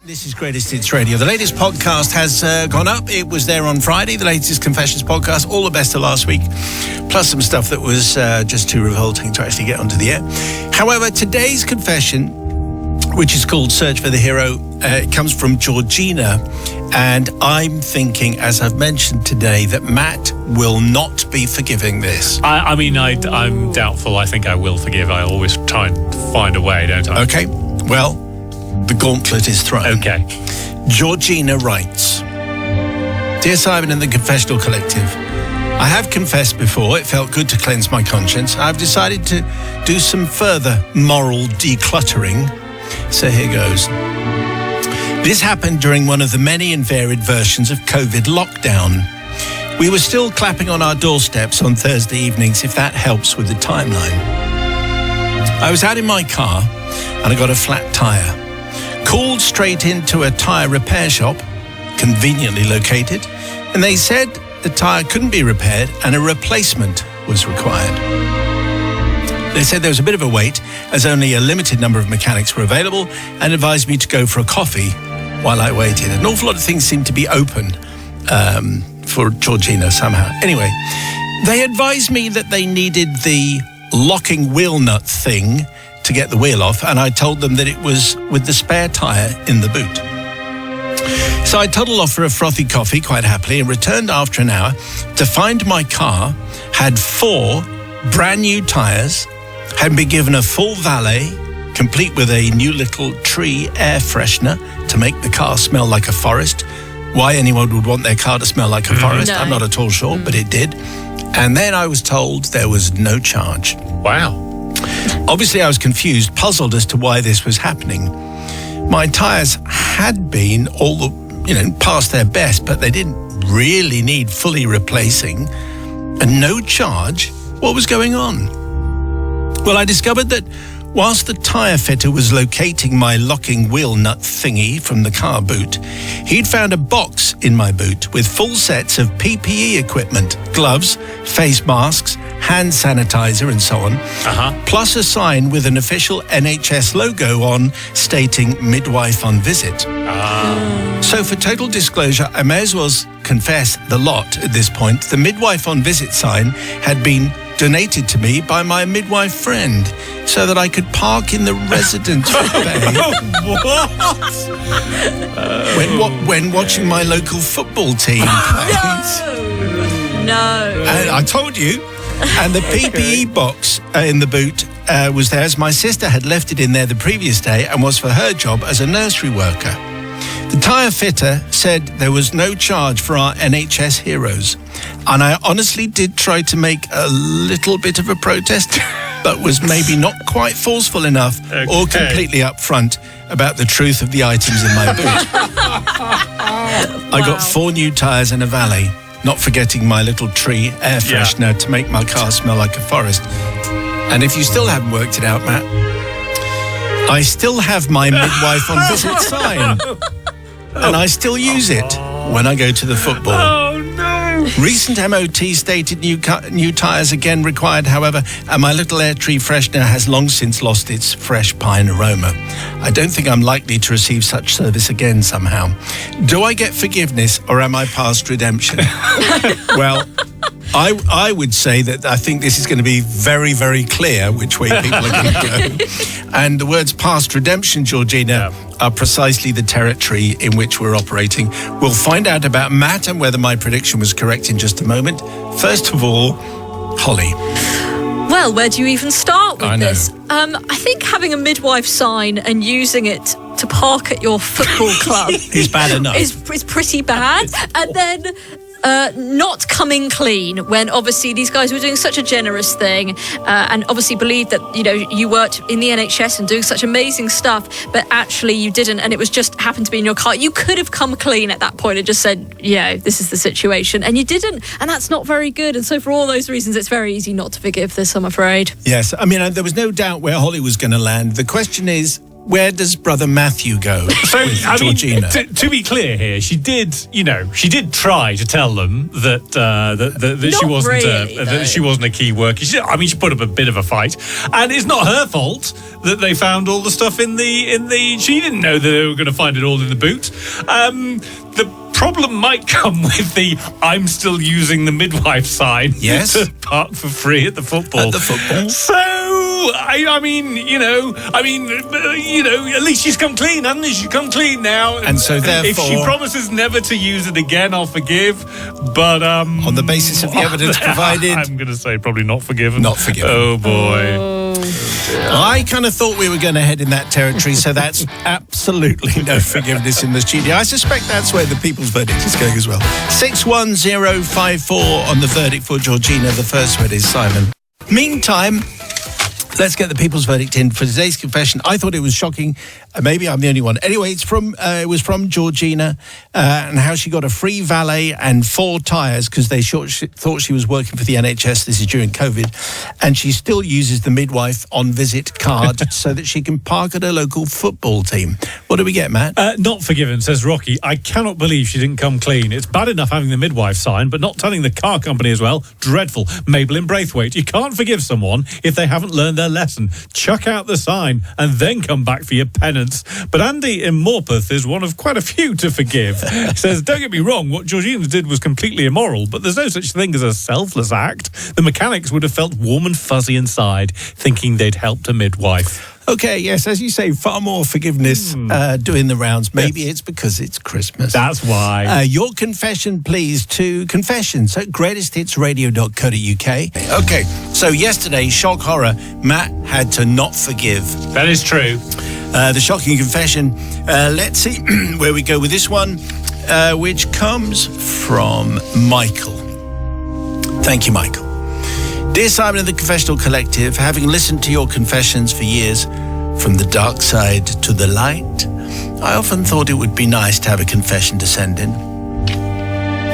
This is Greatest Hits Radio. The latest podcast has gone up. It was there on Friday, the latest Confessions podcast. All the best of last week, plus some stuff that was just too revolting to actually get onto the air. However, today's confession, which is called Search for the Hero, comes from Georgina. And I'm thinking, as I've mentioned today, that Matt will not be forgiving this. I'm doubtful. I think I will forgive. I always try and find a way, don't I? Okay, well, the gauntlet is thrown. Okay. Georgina writes, Dear Simon and the Confessional Collective, I have confessed before. It felt good to cleanse my conscience. I've decided to do some further moral decluttering. So here goes. This happened during one of the many and varied versions of COVID lockdown. We were still clapping on our doorsteps on Thursday evenings, if that helps with the timeline. I was out in my car and I got a flat tyre. Called straight into a tyre repair shop, conveniently located, and they said the tyre couldn't be repaired and a replacement was required. They said there was a bit of a wait as only a limited number of mechanics were available and advised me to go for a coffee while I waited. An awful lot of things seemed to be open for Georgina somehow. Anyway, they advised me that they needed the locking wheel nut thing to get the wheel off, and I told them that it was with the spare tyre in the boot. So I toddled off for a frothy coffee quite happily and returned after an hour to find my car had 4 brand new tyres, had been given a full valet, complete with a new little tree air freshener to make the car smell like a forest. Why anyone would want their car to smell like a forest, I'm not at all sure, but it did. And then I was told there was no charge. Wow. Obviously, I was confused, puzzled as to why this was happening. My tyres had been past their best, but they didn't really need fully replacing. And no charge? What was going on? Well, I discovered that whilst the tyre fitter was locating my locking wheel nut thingy from the car boot, he'd found a box in my boot with full sets of PPE equipment, gloves, face masks, hand sanitizer and so on, plus a sign with an official NHS logo on stating midwife on visit. So for total disclosure, I may as well confess the lot at this point. The midwife on visit sign had been donated to me by my midwife friend so that I could park in the residence bay when watching my local football team play. No. I told you. And the PPE box in the boot was there as my sister had left it in there the previous day and was for her job as a nursery worker. The tyre fitter said there was no charge for our NHS heroes. And I honestly did try to make a little bit of a protest, but was maybe not quite forceful enough or completely upfront about the truth of the items in my boot. I got 4 new tyres and a valet, not forgetting my little tree air freshener to make my car smell like a forest. And if you still haven't worked it out, Matt, I still have my midwife on visit sign. And I still use it when I go to the football. Oh, no. Recent MOT stated new tyres again required, however, and my little air tree freshener has long since lost its fresh pine aroma. I don't think I'm likely to receive such service again somehow. Do I get forgiveness or am I past redemption? Well, I would say that I think this is going to be very, very clear which way people are going to go. And the words past redemption, Georgina, are precisely the territory in which we're operating. We'll find out about Matt and whether my prediction was correct in just a moment. First of all, Holly. Well, where do you even start with I know. this? I think having a midwife sign and using it to park at your football club Is bad enough. is pretty bad. And then not coming clean when obviously these guys were doing such a generous thing and obviously believed that, you worked in the NHS and doing such amazing stuff, but actually you didn't, and it was just happened to be in your car. You could have come clean at that point and just said, this is the situation, and you didn't, and that's not very good. And so for all those reasons, it's very easy not to forgive this, I'm afraid. Yes, I mean, there was no doubt where Holly was going to land. The question is, where does brother Matthew go with Georgina? To be clear here, she did try to tell them that she wasn't really, that she wasn't a key worker. She put up a bit of a fight, and it's not her fault that they found all the stuff in the. She didn't know that they were going to find it all in the boot. The problem might come with the "I'm still using the midwife" sign. Yes. To park for free at the football. At the football. So at least she's come clean, hasn't she? She's come clean now. And so therefore, if she promises never to use it again, I'll forgive. But on the basis of the evidence provided, I'm going to say probably not forgiven. Not forgiven. Oh boy. I kind of thought we were going to head in that territory, so that's absolutely no forgiveness in the studio. I suspect that's where the people's verdict is going as well. 61054 on the verdict for Georgina. The first word is Simon. Meantime, let's get the people's verdict in for today's confession. I thought it was shocking. Maybe I'm the only one. Anyway, it was from Georgina and how she got a free valet and 4 tyres because they thought she was working for the NHS. This is during COVID. And she still uses the midwife on visit card so that she can park at her local football team. What do we get, Matt? Not forgiven, says Rocky. I cannot believe she didn't come clean. It's bad enough having the midwife sign, but not telling the car company as well. Dreadful. Mabel in Braithwaite. You can't forgive someone if they haven't learned their lesson. Chuck out the sign and then come back for your penance. But Andy in Morpeth is one of quite a few to forgive. Says, don't get me wrong, what Georgina did was completely immoral, but there's no such thing as a selfless act. The mechanics would have felt warm and fuzzy inside, thinking they'd helped a midwife. Okay, yes, as you say, far more forgiveness doing the rounds. Maybe it's because it's Christmas. That's why. Your confession, please, to confessions at greatesthitsradio.co.uk. Okay, so yesterday, shock horror, Matt had to not forgive. That is true. The shocking confession. Let's see where we go with this one, which comes from Michael. Thank you, Michael. Dear Simon of the Confessional Collective, having listened to your confessions for years, from the dark side to the light, I often thought it would be nice to have a confession to send in.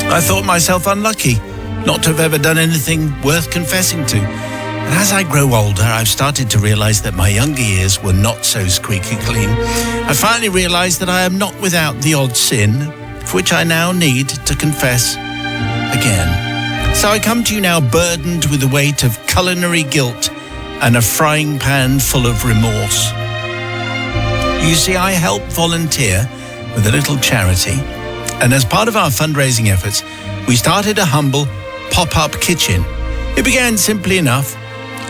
I thought myself unlucky not to have ever done anything worth confessing to. And as I grow older, I've started to realize that my younger years were not so squeaky clean. I finally realized that I am not without the odd sin, for which I now need to confess again. So I come to you now burdened with the weight of culinary guilt and a frying pan full of remorse. You see, I help volunteer with a little charity, and as part of our fundraising efforts, we started a humble pop-up kitchen. It began simply enough.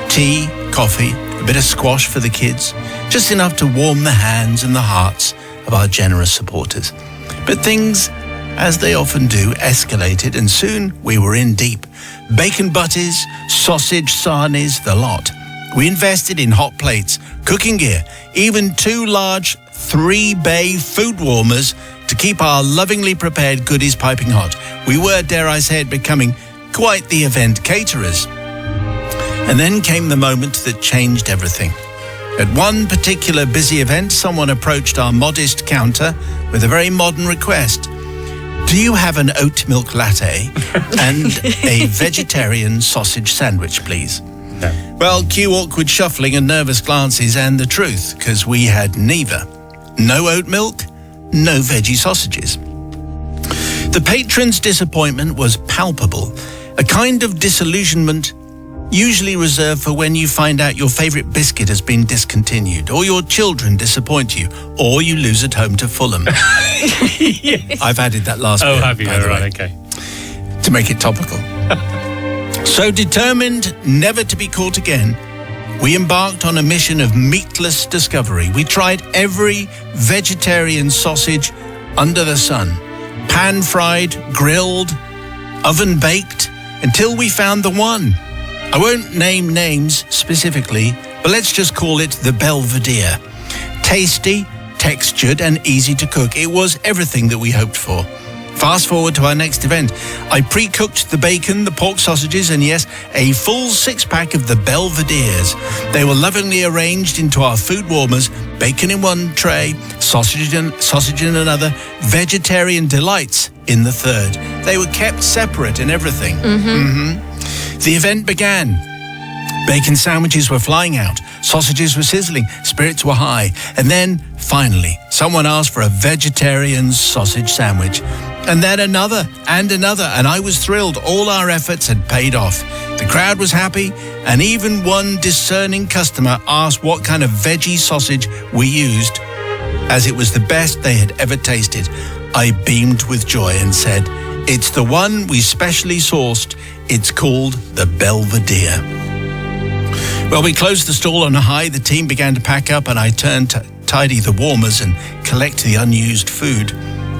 Tea, coffee, a bit of squash for the kids, just enough to warm the hands and the hearts of our generous supporters. But things, as they often do, escalated, and soon we were in deep. Bacon butties, sausage sarnies, the lot. We invested in hot plates, cooking gear, even 2 large 3-bay food warmers to keep our lovingly prepared goodies piping hot. We were, dare I say it, becoming quite the event caterers. And then came the moment that changed everything. At one particular busy event, someone approached our modest counter with a very modern request. Do you have an oat milk latte and a vegetarian sausage sandwich, please? No. Well, cue awkward shuffling and nervous glances and the truth, because we had neither. No oat milk, no veggie sausages. The patron's disappointment was palpable, a kind of disillusionment usually reserved for when you find out your favourite biscuit has been discontinued, or your children disappoint you, or you lose at home to Fulham. Yes. I've added that last bit. Oh, have you? By the way, Right, okay. to make it topical. So determined never to be caught again, we embarked on a mission of meatless discovery. We tried every vegetarian sausage under the sun, pan-fried, grilled, oven-baked, until we found the one. I won't name names specifically, but let's just call it the Belvedere. Tasty, textured, and easy to cook. It was everything that we hoped for. Fast forward to our next event. I pre-cooked the bacon, the pork sausages, and yes, a full 6-pack of the Belvederes. They were lovingly arranged into our food warmers, bacon in one tray, sausage in another, vegetarian delights in the third. They were kept separate and everything. The event began. Bacon sandwiches were flying out. Sausages were sizzling, spirits were high. And then, finally, someone asked for a vegetarian sausage sandwich. And then another, and I was thrilled. All our efforts had paid off. The crowd was happy, and even one discerning customer asked what kind of veggie sausage we used, as it was the best they had ever tasted. I beamed with joy and said, "It's the one we specially sourced. It's called the Belvedere." Well, we closed the stall on a high. The team began to pack up, and I turned to tidy the warmers and collect the unused food.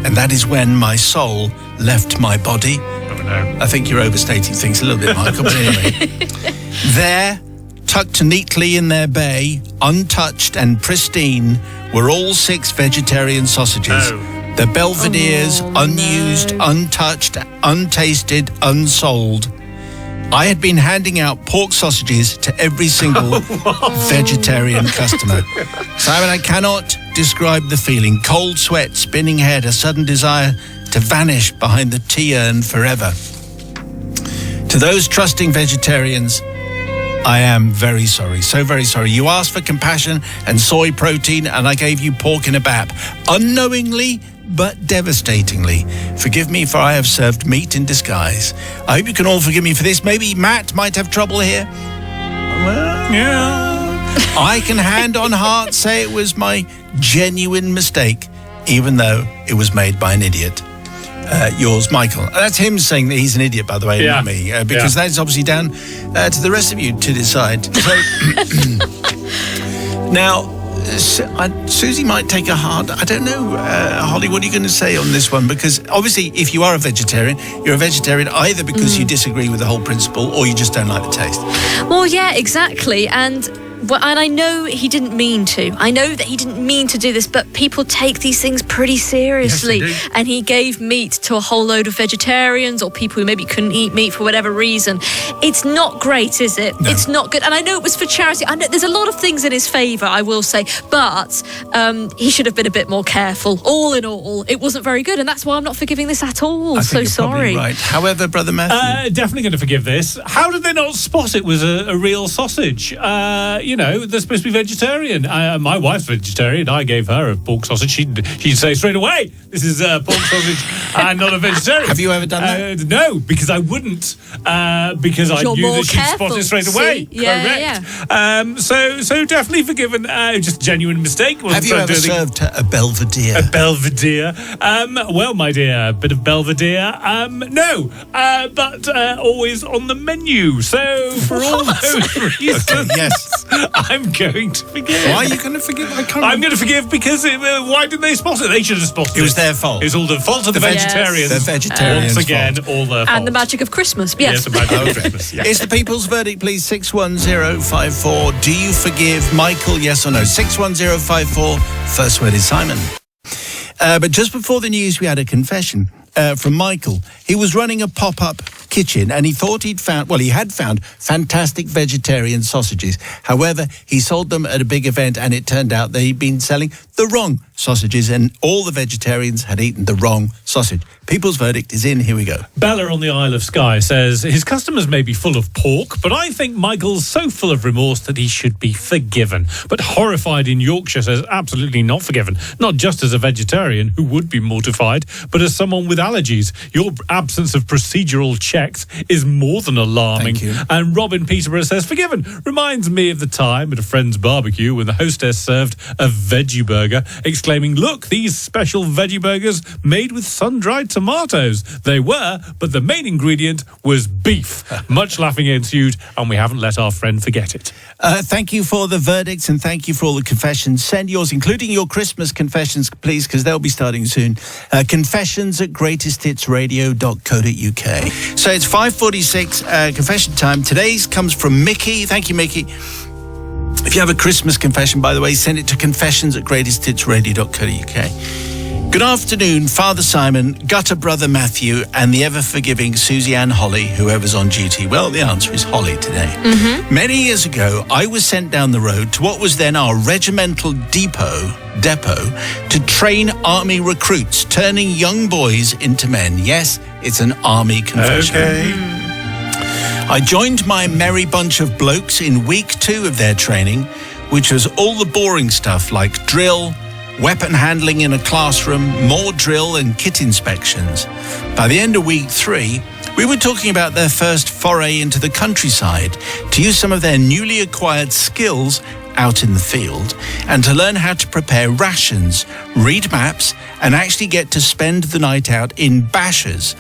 And that is when my soul left my body. Oh, no. I think you're overstating things a little bit, Michael, but anyway. There, tucked neatly in their bay, untouched and pristine, were all 6 vegetarian sausages. Oh. The Belvederes, unused, untouched, untasted, unsold. I had been handing out pork sausages to every single vegetarian customer. Simon, I cannot describe the feeling. Cold sweat, spinning head, a sudden desire to vanish behind the tea urn forever. To those trusting vegetarians, I am very sorry, so very sorry. You asked for compassion and soy protein, and I gave you pork in a bap. Unknowingly, but devastatingly. Forgive me, for I have served meat in disguise. I hope you can all forgive me for this. Maybe Matt might have trouble here. Well, Yeah. I can hand on heart say it was my genuine mistake, even though it was made by an idiot. Yours, Michael. That's him saying that he's an idiot, by the way, Yeah. not me, because that's obviously down to the rest of you to decide. So, now, Susie might take a hard... I don't know, Holly, what are you going to say on this one? Because obviously, if you are a vegetarian, you're a vegetarian either because you disagree with the whole principle or you just don't like the taste. Well, yeah, exactly. And I know he didn't mean to. I know that he didn't mean to do this, but people take these things pretty seriously. Yes, they do. And he gave meat to a whole load of vegetarians or people who maybe couldn't eat meat for whatever reason. It's not great, is it? No. It's not good. And I know it was for charity. I know there's a lot of things in his favour, I will say, but he should have been a bit more careful. All in all, it wasn't very good, and that's why I'm not forgiving this at all. I think So you're sorry. probably right. However, Brother Matthew... Definitely going to forgive this. How did they not spot it was a real sausage? They're supposed to be vegetarian. My wife's vegetarian. I gave her a pork sausage. She'd say straight away, "This is a pork sausage. I'm not a vegetarian." Have you ever done that? No, because I wouldn't. Because I You're knew more that she'd spot careful. it straight away. See? Yeah, Correct. So definitely forgiven. Just genuine mistake. Have you ever served a Belvedere? A Belvedere? Well, my dear, a bit of Belvedere. No, but always on the menu. So for all those reasons, Okay, yes. I'm going to forgive. Why are you going to forgive? I can't I'm going to forgive because why did they spot it? They should have spotted it. It was their fault. It was all the fault of the Yes. vegetarians. The vegetarians' Once again, fault. all their fault. And the magic of Christmas. Yes. Yes, the magic of Christmas. Yeah. It's the people's verdict, please. 61054. Do you forgive Michael, yes or no? 61054. First word is Simon. But just before the news, we had a confession from Michael. He was running a pop-up kitchen and he thought he had found fantastic vegetarian sausages. However, he sold them at a big event and it turned out that he'd been selling the wrong sausages and all the vegetarians had eaten the wrong sausage. People's verdict is in. Here we go. Bella on the Isle of Skye says his customers may be full of pork, but I think Michael's so full of remorse that he should be forgiven. But horrified in Yorkshire says absolutely not forgiven. Not just as a vegetarian who would be mortified, but as someone with allergies. Your absence of procedural checks is more than alarming. Thank you. And Robin Peterborough says forgiven. Reminds me of the time at a friend's barbecue when the hostess served a veggie burger, exclaiming, "Look, these special veggie burgers made with sun-dried tomatoes." They were, but the main ingredient was beef. Much laughing ensued, and we haven't let our friend forget it. Thank you for the verdicts and thank you for all the confessions. Send yours, including your Christmas confessions, please, because they'll be starting soon. Confessions at greatesthitsradio.co.uk. So it's 5:46, confession time. Today's comes from Mickey. Thank you, Mickey. If you have a Christmas confession, by the way, send it to confessions at greatesthitsradio.co.uk. Good afternoon, Father Simon, Gutter Brother Matthew, and the ever-forgiving Susie Ann Holly, whoever's on duty. Well, the answer is Holly today. Many years ago, I was sent down the road to what was then our regimental depot to train army recruits, turning young boys into men. Yes, it's an army confession. Okay. I joined my merry bunch of blokes in week 2 of their training which was all the boring stuff like drill, weapon handling in a classroom, more drill and kit inspections. By the end of week 3, we were talking about their first foray into the countryside to use some of their newly acquired skills out in the field and to learn how to prepare rations, read maps, and actually get to spend the night out in bashers.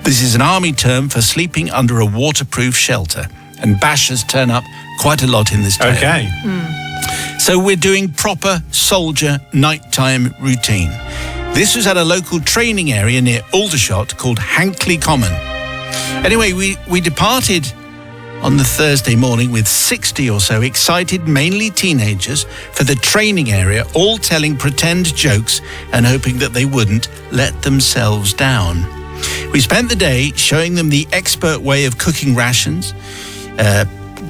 This is an army term for sleeping under a waterproof shelter, and bashers turn up quite a lot in this tale. Okay. So we're doing proper soldier nighttime routine. This was at a local training area near Aldershot called Hankley Common. Anyway, we departed on the Thursday morning with 60 or so excited, mainly teenagers, for the training area, all telling pretend jokes and hoping that they wouldn't let themselves down. We spent the day showing them the expert way of cooking rations,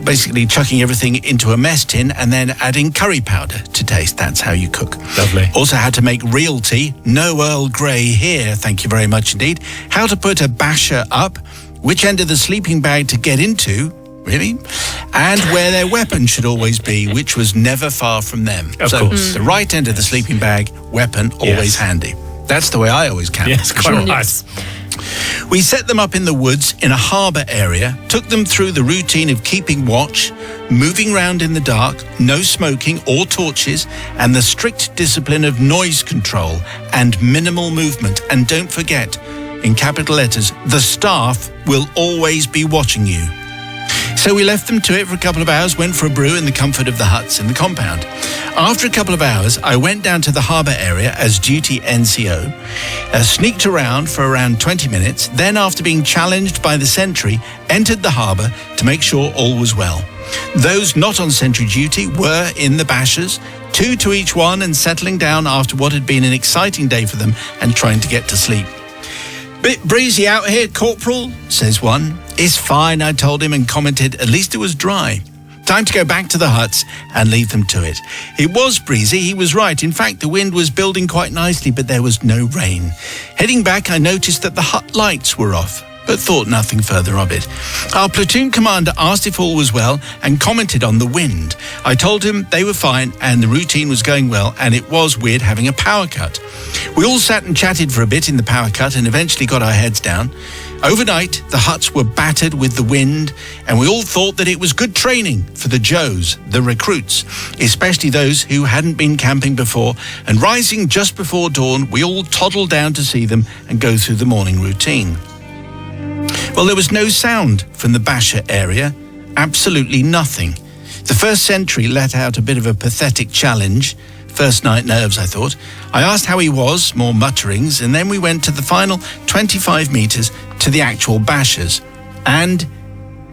basically chucking everything into a mess tin and then adding curry powder to taste. That's how you cook. Lovely. Also how to make real tea. No Earl Grey here, thank you very much indeed. How to put a basher up, which end of the sleeping bag to get into, really, and where their weapon should always be, which was never far from them. Of course. The right end of the sleeping bag, weapon always handy. That's the way I always count. Yes, for quite sure. nice. We set them up in the woods in a harbour area, took them through the routine of keeping watch, moving round in the dark, no smoking or torches, and the strict discipline of noise control and minimal movement. And don't forget, in capital letters, the staff will always be watching you. So we left them to it for a couple of hours, went for a brew in the comfort of the huts in the compound. After a couple of hours, I went down to the harbour area as duty NCO, sneaked around for around 20 minutes, then after being challenged by the sentry, entered the harbour to make sure all was well. Those not on sentry duty were in the bashers, 2 to each one, and settling down after what had been an exciting day for them and trying to get to sleep. "Bit breezy out here, Corporal," says one. "It's fine," I told him and commented, "at least it was dry." Time to go back to the huts and leave them to it. It was breezy, he was right. In fact, the wind was building quite nicely, but there was no rain. Heading back, I noticed that the hut lights were off, but thought nothing further of it. Our platoon commander asked if all was well and commented on the wind. I told him they were fine and the routine was going well, and it was weird having a power cut. We all sat and chatted for a bit in the power cut and eventually got our heads down. Overnight, the huts were battered with the wind, and we all thought that it was good training for the Joes, the recruits, especially those who hadn't been camping before. And rising just before dawn, we all toddled down to see them and go through the morning routine. Well, there was no sound from the basher area, absolutely nothing. The first sentry let out a bit of a pathetic challenge. First night nerves, I thought. I asked how he was, more mutterings, and then we went to the final 25 metres to the actual bashers. And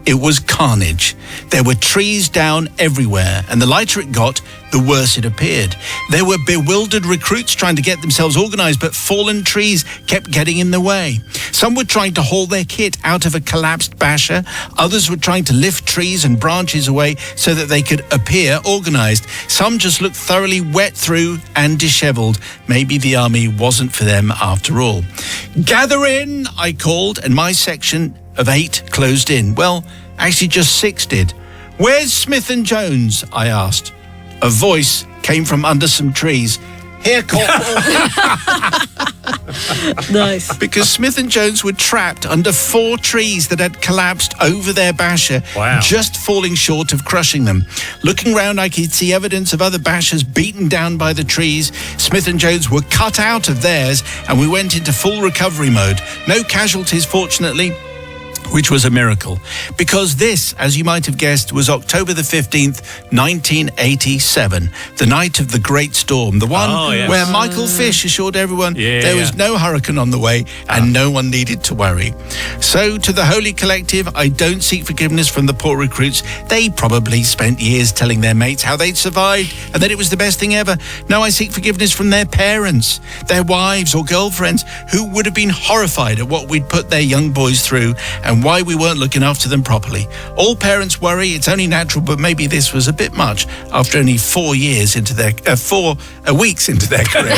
it was carnage. There were trees down everywhere, and the lighter it got, the worse it appeared. There were bewildered recruits trying to get themselves organised, but fallen trees kept getting in the way. Some were trying to haul their kit out of a collapsed basher. Others were trying to lift trees and branches away so that they could appear organised. Some just looked thoroughly wet through and dishevelled. Maybe the army wasn't for them after all. "Gather in," I called, and my section of 8 closed in. Well, actually just 6 did. "Where's Smith and Jones?" I asked. A voice came from under some trees. "Here, Corporal." Nice. Because Smith and Jones were trapped under 4 trees that had collapsed over their basher, Wow. just falling short of crushing them. Looking round, I could see evidence of other bashers beaten down by the trees. Smith and Jones were cut out of theirs, and we went into full recovery mode. No casualties, fortunately, which was a miracle, because this, as you might have guessed, was October the 15th, 1987, the night of the Great Storm, the one where Michael Fish assured everyone there was no hurricane on the way and no one needed to worry. So, to the Holy Collective, I don't seek forgiveness from the poor recruits. They probably spent years telling their mates how they'd survived and that it was the best thing ever. No, I seek forgiveness from their parents, their wives or girlfriends, who would have been horrified at what we'd put their young boys through and and why we weren't looking after them properly. All parents worry. It's only natural, but maybe this was a bit much after only 4 years into their 4 weeks into their career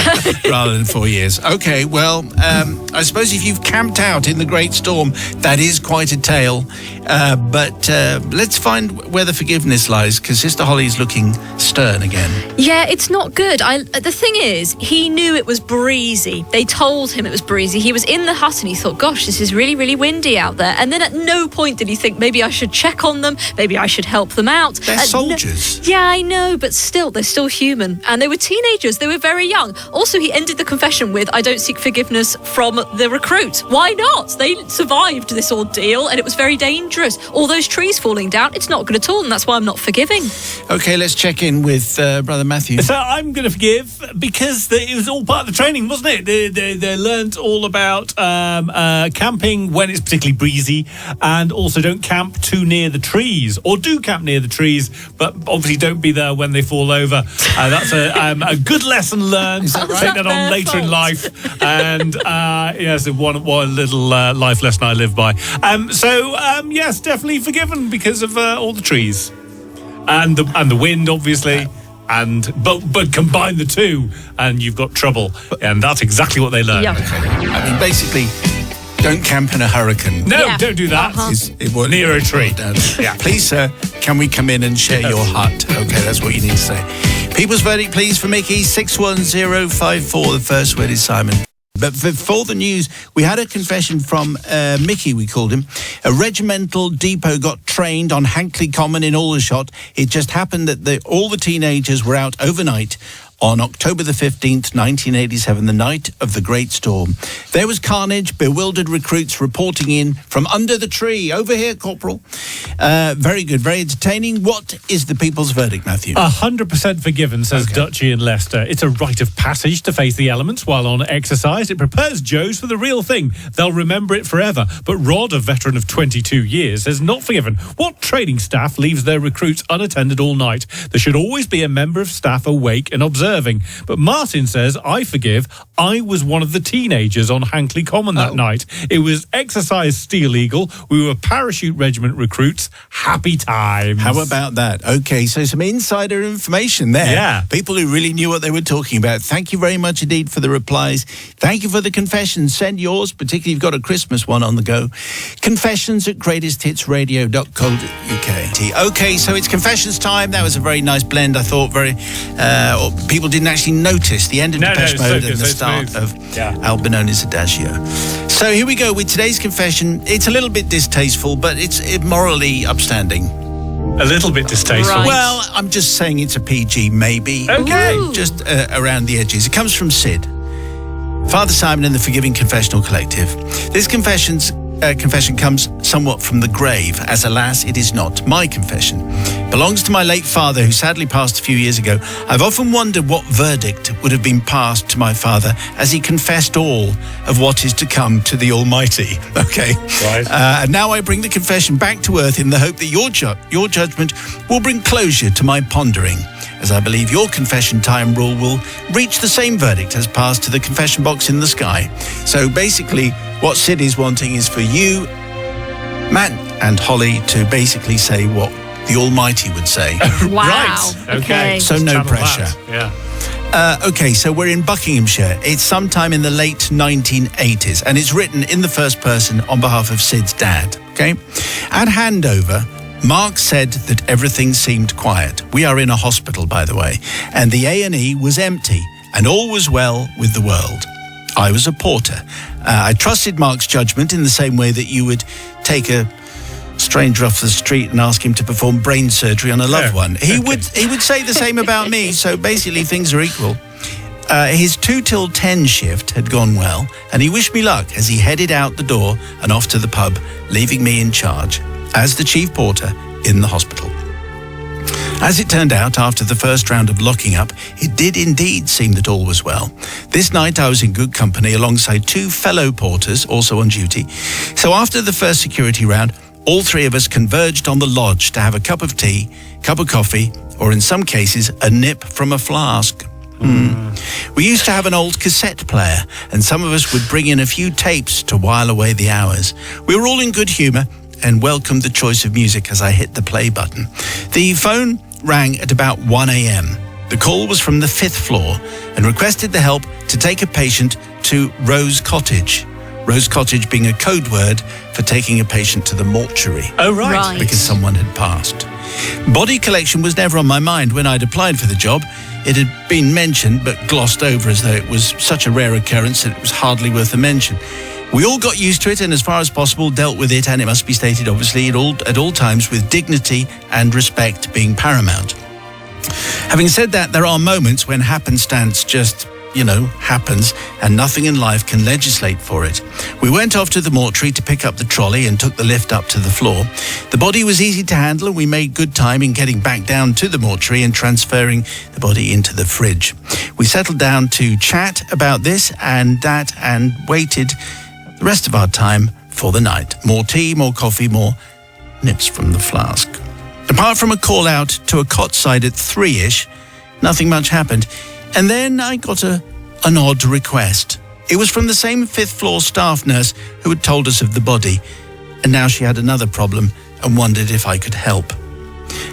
rather than 4 years. Okay, well, I suppose if you've camped out in the Great Storm, that is quite a tale. But let's find where the forgiveness lies, because Sister Holly's looking stern again. Yeah, it's not good. The thing is, he knew it was breezy. They told him it was breezy. He was in the hut and he thought, gosh, this is really, really windy out there. And then at no point did he think, maybe I should check on them, maybe I should help them out. They're soldiers. Yeah, I know, but still, they're still human. And they were teenagers. They were very young. Also, he ended the confession with, I don't seek forgiveness from the recruit. Why not? They survived this ordeal and it was very dangerous. All those trees falling down, it's not good at all, and that's why I'm not forgiving. Okay, let's check in with Brother Matthew. So I'm going to forgive because it was all part of the training, wasn't it? They learned all about camping when it's particularly breezy, and also don't camp too near the trees, or do camp near the trees, but obviously don't be there when they fall over. That's a good lesson learned. Is that right? Take that on later in life, and yes, one little life lesson I live by. Yes, definitely forgiven because of all the trees and the wind, obviously. But combine the two, and you've got trouble. And that's exactly what they learned. Yeah. I mean, basically, don't camp in a hurricane. No, Yeah. don't do that. Near a tree. Yeah. Please, sir, can we come in and share your hut? Okay, that's what you need to say. People's verdict, please, for Mickey, 61054. The first word is Simon. But before the news, we had a confession from Mickey, we called him. A regimental depot got trained on Hankley Common in Aldershot. It just happened that all the teenagers were out overnight on October the 15th, 1987, the night of the Great Storm. There was carnage, bewildered recruits reporting in from under the tree. Over here, Corporal. Very good, very entertaining. What is the people's verdict, Matthew? 100% forgiven, says Dutchy in Leicester. It's a rite of passage to face the elements while on exercise. It prepares Joes for the real thing. They'll remember it forever. But Rod, a veteran of 22 years, says not forgiven. What training staff leaves their recruits unattended all night? There should always be a member of staff awake and observing. But Martin says, I forgive. I was one of the teenagers on Hankley Common that night. It was exercise Steel Eagle. We were parachute regiment recruits. Happy times. How about that? Okay, so some insider information there. Yeah. People who really knew what they were talking about. Thank you very much indeed for the replies. Thank you for the confessions. Send yours, particularly if you've got a Christmas one on the go. Confessions at greatesthitsradio.co.uk. Okay, so it's confessions time. That was a very nice blend, I thought. People didn't actually notice the end of Depeche Mode and the start of Albinone's Adagio. So here we go with today's confession. It's a little bit distasteful, but it's morally upstanding. A little bit distasteful. Right. Well, I'm just saying it's a PG, maybe. Okay. Ooh. Just around the edges. It comes from Sid. Father Simon and the Forgiving Confessional Collective. This confession comes somewhat from the grave, as alas, it is not my confession. It belongs to my late father, who sadly passed a few years ago. I've often wondered what verdict would have been passed to my father as he confessed all of what is to come to the Almighty. Okay. Right. And now I bring the confession back to earth in the hope that your judgment will bring closure to my pondering, as I believe your confession time rule will reach the same verdict as passed to the confession box in the sky. So basically, what Sid is wanting is for you, Matt and Holly, to basically say what the Almighty would say. Wow. Right. Okay. So no Channel pressure. that. Yeah. Okay, so we're in Buckinghamshire. It's sometime in the late 1980s, and it's written in the first person on behalf of Sid's dad. Okay? At handover, Mark said that everything seemed quiet. We are in a hospital, by the way, and the A&E was empty, and all was well with the world. I was a porter. I trusted Mark's judgment in the same way that you would take a stranger off the street and ask him to perform brain surgery on a loved one. He would say the same about me, so basically things are equal. His 2 till 10 shift had gone well, and he wished me luck as he headed out the door and off to the pub, leaving me in charge as the chief porter in the hospital. As it turned out, after the first round of locking up, it did indeed seem that all was well. This night I was in good company alongside 2 fellow porters, also on duty. So after the first security round, all 3 of us converged on the lodge to have a cup of tea, cup of coffee, or in some cases, a nip from a flask. We used to have an old cassette player, and some of us would bring in a few tapes to while away the hours. We were all in good humour and welcomed the choice of music as I hit the play button. The phone rang at about 1 a.m. The call was from the 5th floor and requested the help to take a patient to Rose Cottage. Rose Cottage being a code word for taking a patient to the mortuary. Oh, right. Right. Because someone had passed. Body collection was never on my mind when I'd applied for the job. It had been mentioned but glossed over as though it was such a rare occurrence that it was hardly worth a mention. We all got used to it and as far as possible dealt with it, and it must be stated obviously at all times with dignity and respect being paramount. Having said that, there are moments when happenstance just happens, and nothing in life can legislate for it. We went off to the mortuary to pick up the trolley and took the lift up to the floor. The body was easy to handle, and we made good time in getting back down to the mortuary and transferring the body into the fridge. We settled down to chat about this and that and waited the rest of our time for the night. More tea, more coffee, more nips from the flask. Apart from a call out to a cot side at 3-ish, nothing much happened. And then I got an odd request. It was from the same 5th floor staff nurse who had told us of the body. And now she had another problem and wondered if I could help.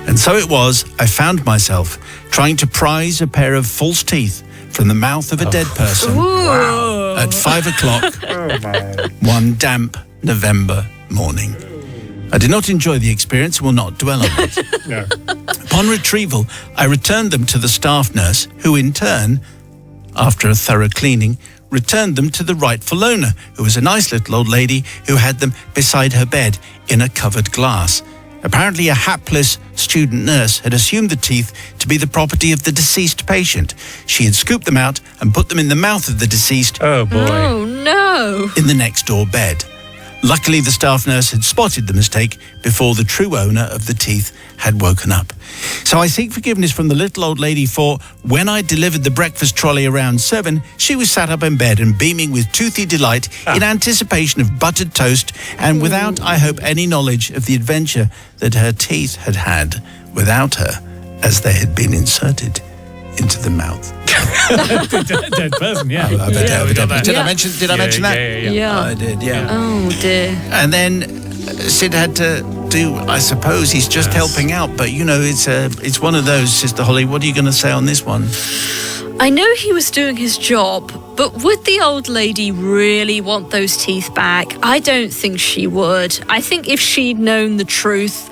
And so it was, I found myself trying to prise a pair of false teeth from the mouth of a dead person at 5 o'clock one damp November morning. I did not enjoy the experience and will not dwell on it. No. Upon retrieval, I returned them to the staff nurse, who in turn, after a thorough cleaning, returned them to the rightful owner, who was a nice little old lady who had them beside her bed in a covered glass. Apparently, a hapless student nurse had assumed the teeth to be the property of the deceased patient. She had scooped them out and put them in the mouth of the deceased Oh, boy. Oh, no. in the next door bed. Luckily, the staff nurse had spotted the mistake before the true owner of the teeth had woken up. So I seek forgiveness from the little old lady for when I delivered the breakfast trolley around 7, she was sat up in bed and beaming with toothy delight in anticipation of buttered toast and without, I hope, any knowledge of the adventure that her teeth had had without her as they had been inserted into the mouth. Dead person, yeah. Did I mention that? Yeah. I did, yeah. Oh, dear. And then Sid had to do, I suppose, he's just helping out. But, it's one of those, Sister Holly. What are you going to say on this one? I know he was doing his job, but would the old lady really want those teeth back? I don't think she would. I think if she'd known the truth,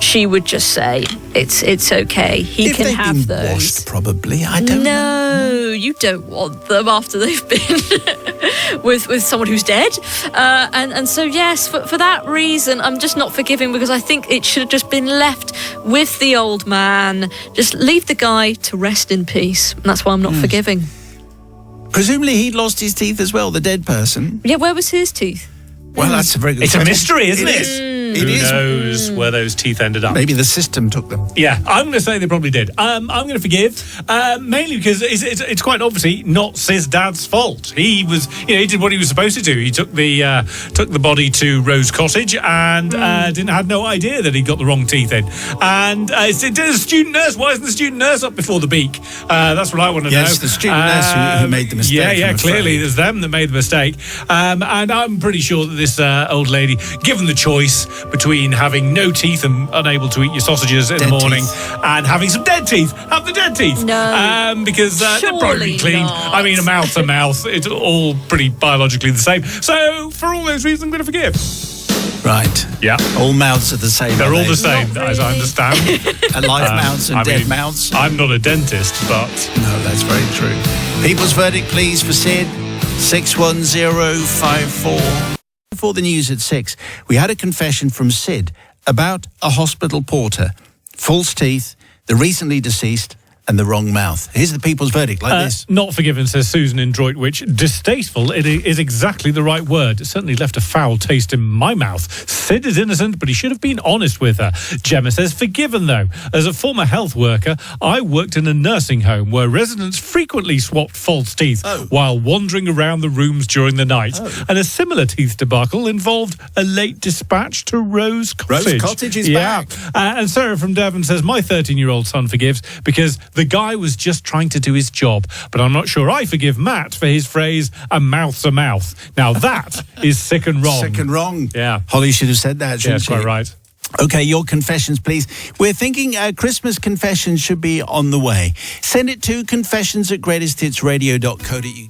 she would just say, it's okay. He can have If they've been those. washed, probably. I don't know. No, you don't want them after they've been with someone who's dead. And so, yes, for that reason, I'm just not forgiving because I think it should have just been left with the old man. Just leave the guy to rest in peace. And that's why I'm not forgiving. Presumably he'd lost his teeth as well, the dead person. Yeah, where was his teeth? Well, that's a very good It's a question. mystery, isn't it? It Who is. knows where those teeth ended up? Maybe the system took them. Yeah, I'm going to say they probably did. I'm going to forgive, mainly because it's quite obviously not Sid's dad's fault. He was, he did what he was supposed to do. He took the body to Rose Cottage and had no idea that he got the wrong teeth in. And it's a student nurse. Why isn't the student nurse up before the beak? That's what I want to know. Yes, the student nurse who made the mistake. Yeah, I'm clearly afraid. there's them that made the mistake. And I'm pretty sure that this old lady, given the choice between having no teeth and unable to eat your sausages in the morning and having some dead teeth, have the dead teeth. No. Because they're probably Surely cleaned. not. I mean, a mouth's a mouth. It's all pretty biologically the same. So, for all those reasons, I'm going to forgive. Right. Yeah. All mouths are the same. They're are all they? the same, Not as I really. understand. Alive mouths and I dead mean, mouths. I'm not a dentist, but No, that's very true. People's verdict, please, for Sid. 61054. Before the news at 6, we had a confession from Sid about a hospital porter, false teeth, the recently deceased, and the wrong mouth. Here's the people's verdict, like this. Not forgiven, says Susan in Droitwich. Distasteful is exactly the right word. It certainly left a foul taste in my mouth. Sid is innocent, but he should have been honest with her. Gemma says forgiven, though. As a former health worker, I worked in a nursing home where residents frequently swapped false teeth while wandering around the rooms during the night. And a similar teeth debacle involved a late dispatch to Rose Cottage. Rose Cottage is yeah. back. And Sarah from Devon says, my 13-year-old son forgives because The guy was just trying to do his job. But I'm not sure I forgive Matt for his phrase, a mouth's a mouth. Now that is sick and wrong. Sick and wrong. Yeah. Holly should have said that, shouldn't Yes, she? quite right. Okay, your confessions, please. We're thinking Christmas confessions should be on the way. Send it to confessions@greatesthitsradio.co.uk.